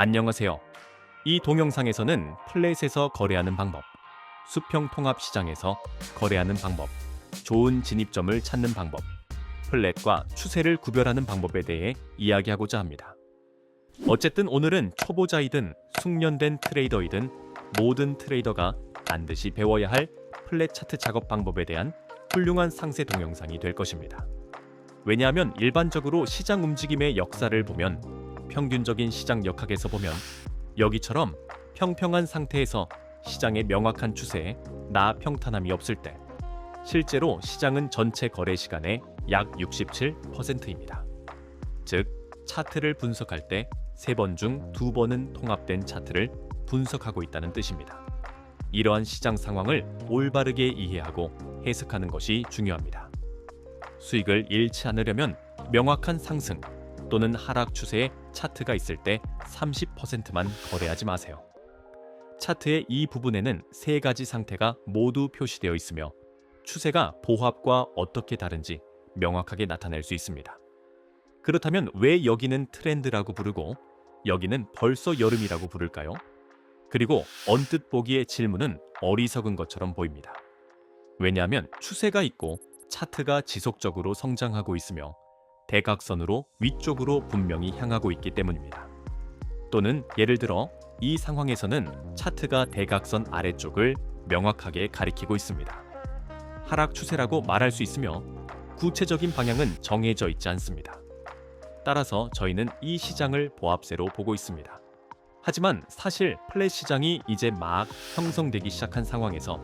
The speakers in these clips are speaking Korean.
안녕하세요. 이 동영상에서는 플랫에서 거래하는 방법, 수평 통합 시장에서 거래하는 방법, 좋은 진입점을 찾는 방법, 플랫과 추세를 구별하는 방법에 대해 이야기하고자 합니다. 어쨌든 오늘은 초보자이든 숙련된 트레이더이든 모든 트레이더가 반드시 배워야 할 플랫 차트 작업 방법에 대한 훌륭한 상세 동영상이 될 것입니다. 왜냐하면 일반적으로 시장 움직임의 역사를 보면 평균적인 시장 역학에서 보면 여기처럼 평평한 상태에서 시장의 명확한 추세에 나평탄함이 없을 때 실제로 시장은 전체 거래 시간의 약 67%입니다. 즉, 차트를 분석할 때 3번 중 2번은 통합된 차트를 분석하고 있다는 뜻입니다. 이러한 시장 상황을 올바르게 이해하고 해석하는 것이 중요합니다. 수익을 잃지 않으려면 명확한 상승 또는 하락 추세의 차트가 있을 때 30%만 거래하지 마세요. 차트의 이 부분에는 3가지 상태가 모두 표시되어 있으며 추세가 보합과 어떻게 다른지 명확하게 나타낼 수 있습니다. 그렇다면 왜 여기는 트렌드라고 부르고 여기는 벌써 여름이라고 부를까요? 그리고 언뜻 보기에 질문은 어리석은 것처럼 보입니다. 왜냐하면 추세가 있고 차트가 지속적으로 성장하고 있으며 대각선으로 위쪽으로 분명히 향하고 있기 때문입니다. 또는 예를 들어 이 상황에서는 차트가 대각선 아래쪽을 명확하게 가리키고 있습니다. 하락 추세라고 말할 수 있으며 구체적인 방향은 정해져 있지 않습니다. 따라서 저희는 이 시장을 보합세로 보고 있습니다. 하지만 사실 플랫 시장이 이제 막 형성되기 시작한 상황에서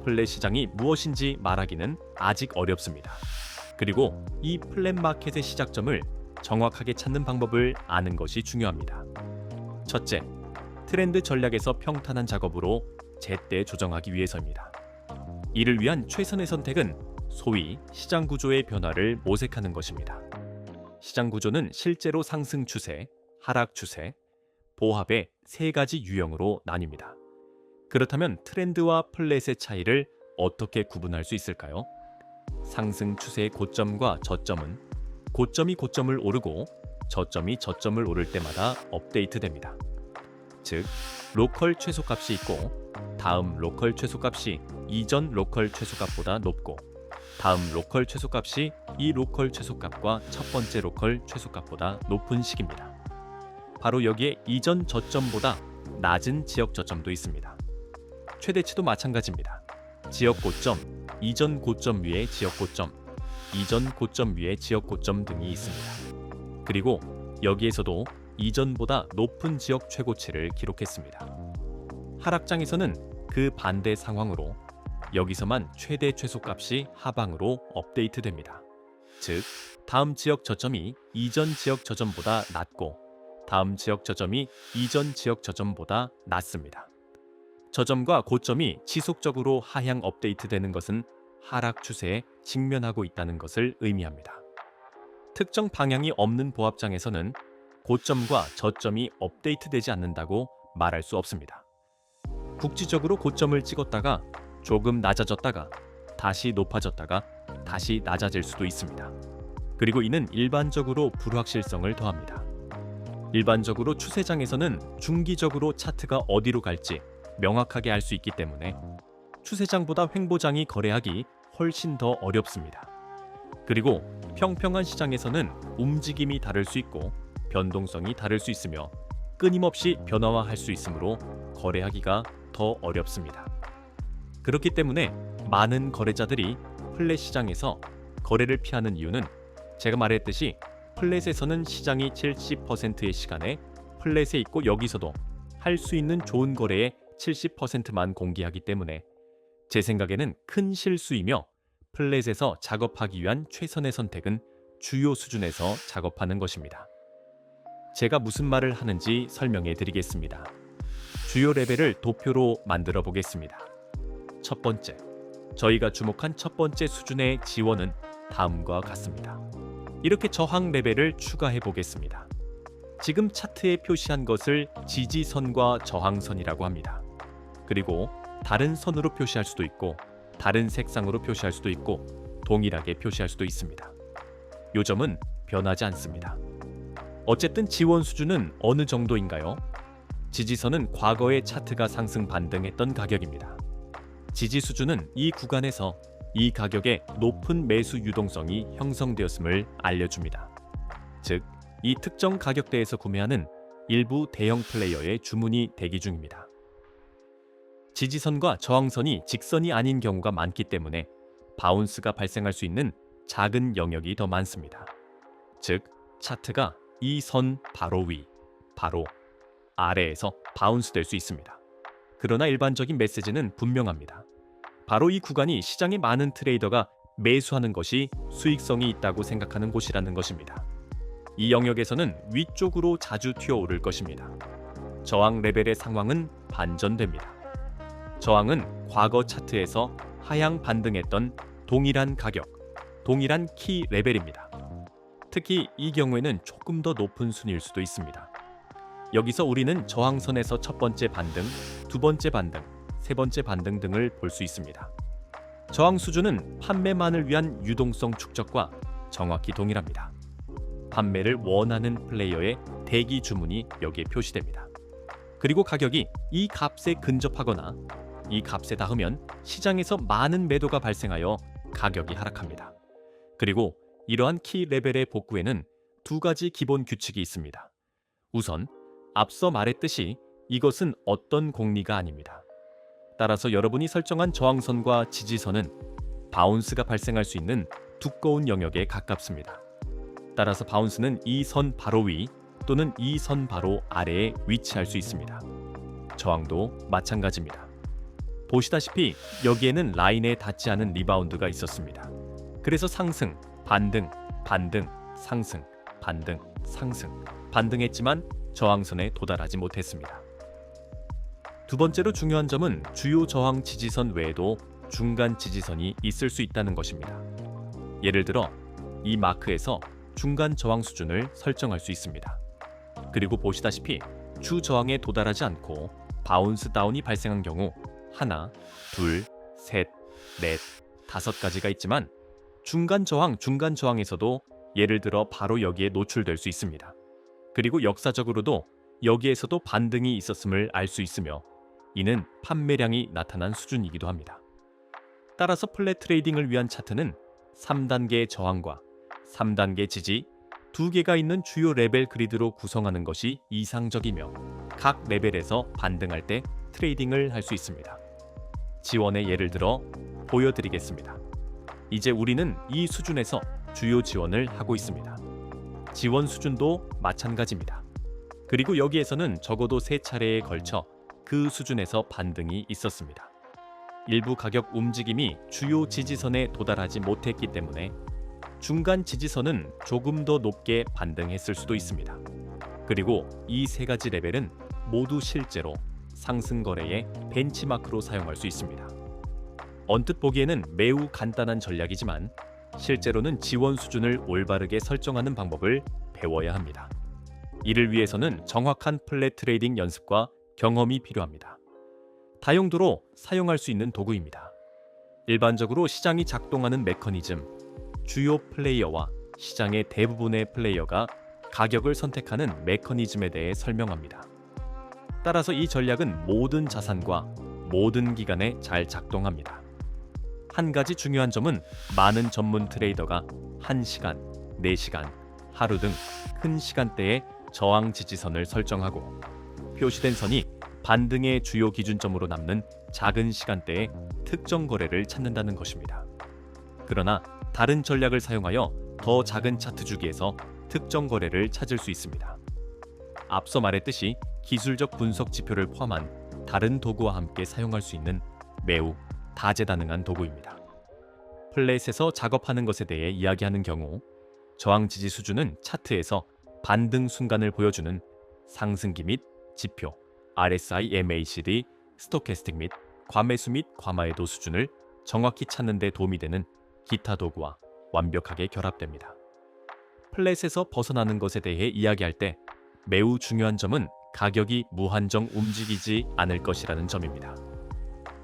플랫 시장이 무엇인지 말하기는 아직 어렵습니다. 그리고 이 플랫 마켓의 시작점을 정확하게 찾는 방법을 아는 것이 중요합니다. 첫째, 트렌드 전략에서 평탄한 작업으로 제때 조정하기 위해서입니다. 이를 위한 최선의 선택은 소위 시장 구조의 변화를 모색하는 것입니다. 시장 구조는 실제로 상승 추세, 하락 추세, 보합의 3가지 유형으로 나뉩니다. 그렇다면 트렌드와 플랫의 차이를 어떻게 구분할 수 있을까요? 상승 추세의 고점과 저점은 고점이 고점을 오르고 저점이 저점을 오를 때마다 업데이트됩니다. 즉, 로컬 최소값이 있고 다음 로컬 최소값이 이전 로컬 최소값보다 높고 다음 로컬 최소값이 이 로컬 최소값과 첫 번째 로컬 최소값보다 높은 시기입니다. 바로 여기에 이전 저점보다 낮은 지역 저점도 있습니다. 최대치도 마찬가지입니다. 지역 고점, 이전 고점 위에 지역 고점, 이전 고점 위에 지역 고점 등이 있습니다. 그리고 여기에서도 이전보다 높은 지역 최고치를 기록했습니다. 하락장에서는 그 반대 상황으로 여기서만 최대 최소값이 하방으로 업데이트됩니다. 즉, 다음 지역 저점이 이전 지역 저점보다 낮고 다음 지역 저점이 이전 지역 저점보다 낮습니다. 저점과 고점이 지속적으로 하향 업데이트되는 것은 하락 추세에 직면하고 있다는 것을 의미합니다. 특정 방향이 없는 보합장에서는 고점과 저점이 업데이트되지 않는다고 말할 수 없습니다. 국지적으로 고점을 찍었다가 조금 낮아졌다가 다시 높아졌다가 다시 낮아질 수도 있습니다. 그리고 이는 일반적으로 불확실성을 더합니다. 일반적으로 추세장에서는 중기적으로 차트가 어디로 갈지 명확하게 알 수 있기 때문에 추세장보다 횡보장이 거래하기 훨씬 더 어렵습니다. 그리고 평평한 시장에서는 움직임이 다를 수 있고 변동성이 다를 수 있으며 끊임없이 변화화할 수 있으므로 거래하기가 더 어렵습니다. 그렇기 때문에 많은 거래자들이 플랫 시장에서 거래를 피하는 이유는 제가 말했듯이 플랫에서는 시장이 70%의 시간에 플랫에 있고 여기서도 할 수 있는 좋은 거래의 70%만 공개하기 때문에 제 생각에는 큰 실수이며 플랫에서 작업하기 위한 최선의 선택은 주요 수준에서 작업하는 것입니다. 제가 무슨 말을 하는지 설명해 드리겠습니다. 주요 레벨을 도표로 만들어 보겠습니다. 첫 번째, 저희가 주목한 첫 번째 수준의 지원은 다음과 같습니다. 이렇게 저항 레벨을 추가해 보겠습니다. 지금 차트에 표시한 것을 지지선과 저항선이라고 합니다. 그리고 다른 선으로 표시할 수도 있고 다른 색상으로 표시할 수도 있고 동일하게 표시할 수도 있습니다. 요점은 변하지 않습니다. 어쨌든 지원 수준은 어느 정도인가요? 지지선은 과거의 차트가 상승 반등했던 가격입니다. 지지 수준은 이 구간에서 이 가격에 높은 매수 유동성이 형성되었음을 알려줍니다. 즉, 이 특정 가격대에서 구매하는 일부 대형 플레이어의 주문이 대기 중입니다. 지지선과 저항선이 직선이 아닌 경우가 많기 때문에 바운스가 발생할 수 있는 작은 영역이 더 많습니다. 즉, 차트가 이 선 바로 위, 바로 아래에서 바운스 될 수 있습니다. 그러나 일반적인 메시지는 분명합니다. 바로 이 구간이 시장의 많은 트레이더가 매수하는 것이 수익성이 있다고 생각하는 곳이라는 것입니다. 이 영역에서는 위쪽으로 자주 튀어오를 것입니다. 저항 레벨의 상황은 반전됩니다. 저항은 과거 차트에서 하향 반등했던 동일한 가격, 동일한 키 레벨입니다. 특히 이 경우에는 조금 더 높은 순위일 수도 있습니다. 여기서 우리는 저항선에서 첫 번째 반등, 두 번째 반등, 세 번째 반등 등을 볼 수 있습니다. 저항 수준은 판매만을 위한 유동성 축적과 정확히 동일합니다. 판매를 원하는 플레이어의 대기 주문이 여기에 표시됩니다. 그리고 가격이 이 값에 근접하거나 이 값에 닿으면 시장에서 많은 매도가 발생하여 가격이 하락합니다. 그리고 이러한 키 레벨의 복구에는 두 가지 기본 규칙이 있습니다. 우선 앞서 말했듯이 이것은 어떤 공리가 아닙니다. 따라서 여러분이 설정한 저항선과 지지선은 바운스가 발생할 수 있는 두꺼운 영역에 가깝습니다. 따라서 바운스는 이 선 바로 위 또는 이 선 바로 아래에 위치할 수 있습니다. 저항도 마찬가지입니다. 보시다시피 여기에는 라인에 닿지 않은 리바운드가 있었습니다. 그래서 상승, 반등, 반등, 상승, 반등, 상승, 반등했지만 저항선에 도달하지 못했습니다. 두 번째로 중요한 점은 주요 저항 지지선 외에도 중간 지지선이 있을 수 있다는 것입니다. 예를 들어 이 마크에서 중간 저항 수준을 설정할 수 있습니다. 그리고 보시다시피 주 저항에 도달하지 않고 바운스 다운이 발생한 경우 하나, 둘, 셋, 넷, 다섯 가지가 있지만 중간 저항에서도 예를 들어 바로 여기에 노출될 수 있습니다. 그리고 역사적으로도 여기에서도 반등이 있었음을 알 수 있으며 이는 판매량이 나타난 수준이기도 합니다. 따라서 플랫 트레이딩을 위한 차트는 3단계 저항과 3단계 지지, 2개가 있는 주요 레벨 그리드로 구성하는 것이 이상적이며 각 레벨에서 반등할 때 트레이딩을 할 수 있습니다. 지원의 예를 들어 보여드리겠습니다. 이제 우리는 이 수준에서 주요 지원을 하고 있습니다. 지원 수준도 마찬가지입니다. 그리고 여기에서는 적어도 3차례에 걸쳐 그 수준에서 반등이 있었습니다. 일부 가격 움직임이 주요 지지선에 도달하지 못했기 때문에 중간 지지선은 조금 더 높게 반등했을 수도 있습니다. 그리고 이 세 가지 레벨은 모두 실제로 상승 거래의 벤치마크로 사용할 수 있습니다. 언뜻 보기에는 매우 간단한 전략이지만 실제로는 지원 수준을 올바르게 설정하는 방법을 배워야 합니다. 이를 위해서는 정확한 플랫 트레이딩 연습과 경험이 필요합니다. 다용도로 사용할 수 있는 도구입니다. 일반적으로 시장이 작동하는 메커니즘, 주요 플레이어와 시장의 대부분의 플레이어가 가격을 선택하는 메커니즘에 대해 설명합니다. 따라서 이 전략은 모든 자산과 모든 기간에 잘 작동합니다. 한 가지 중요한 점은 많은 전문 트레이더가 1시간, 4시간, 하루 등 큰 시간대에 저항 지지선을 설정하고 표시된 선이 반등의 주요 기준점으로 남는 작은 시간대에 특정 거래를 찾는다는 것입니다. 그러나 다른 전략을 사용하여 더 작은 차트 주기에서 특정 거래를 찾을 수 있습니다. 앞서 말했듯이 기술적 분석 지표를 포함한 다른 도구와 함께 사용할 수 있는 매우 다재다능한 도구입니다. 플랫에서 작업하는 것에 대해 이야기하는 경우 저항 지지 수준은 차트에서 반등 순간을 보여주는 상승기 및 지표, RSI, MACD, 스토캐스틱 및 과매수 및 과마해도 수준을 정확히 찾는 데 도움이 되는 기타 도구와 완벽하게 결합됩니다. 플랫에서 벗어나는 것에 대해 이야기할 때 매우 중요한 점은 가격이 무한정 움직이지 않을 것이라는 점입니다.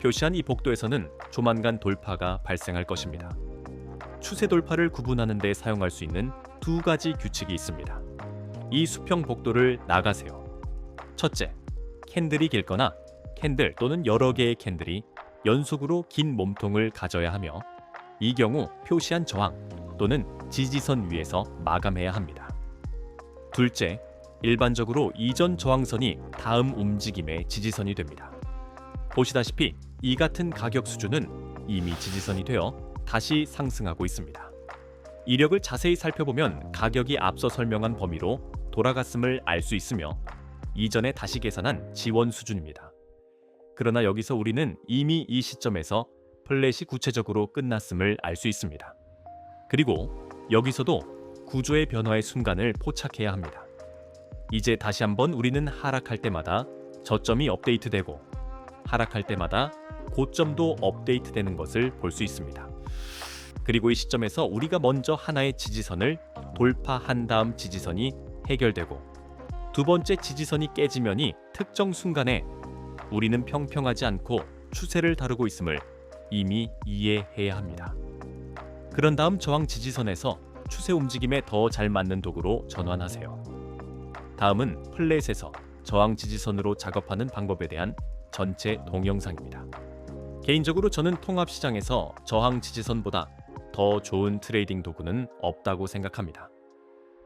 표시한 이 복도에서는 조만간 돌파가 발생할 것입니다. 추세 돌파를 구분하는 데 사용할 수 있는 두 가지 규칙이 있습니다. 이 수평 복도를 나가세요. 첫째, 캔들이 길거나 캔들 또는 여러 개의 캔들이 연속으로 긴 몸통을 가져야 하며 이 경우 표시한 저항 또는 지지선 위에서 마감해야 합니다. 둘째, 일반적으로 이전 저항선이 다음 움직임의 지지선이 됩니다. 보시다시피 이 같은 가격 수준은 이미 지지선이 되어 다시 상승하고 있습니다. 이력을 자세히 살펴보면 가격이 앞서 설명한 범위로 돌아갔음을 알 수 있으며 이전에 다시 계산한 지원 수준입니다. 그러나 여기서 우리는 이미 이 시점에서 플랫이 구체적으로 끝났음을 알 수 있습니다. 그리고 여기서도 구조의 변화의 순간을 포착해야 합니다. 이제 다시 한번 우리는 하락할 때마다 저점이 업데이트되고 하락할 때마다 고점도 업데이트되는 것을 볼 수 있습니다. 그리고 이 시점에서 우리가 먼저 하나의 지지선을 돌파한 다음 지지선이 해결되고 두 번째 지지선이 깨지면이 특정 순간에 우리는 평평하지 않고 추세를 다루고 있음을 이미 이해해야 합니다. 그런 다음 저항 지지선에서 추세 움직임에 더 잘 맞는 도구로 전환하세요. 다음은 플랫에서 저항 지지선으로 작업하는 방법에 대한 전체 동영상입니다. 개인적으로 저는 통합시장에서 저항 지지선보다 더 좋은 트레이딩 도구는 없다고 생각합니다.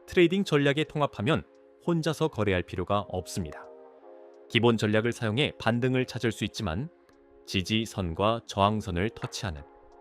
트레이딩 전략에 통합하면 혼자서 거래할 필요가 없습니다. 기본 전략을 사용해 반등을 찾을 수 있지만 지지선과 저항선을 터치하는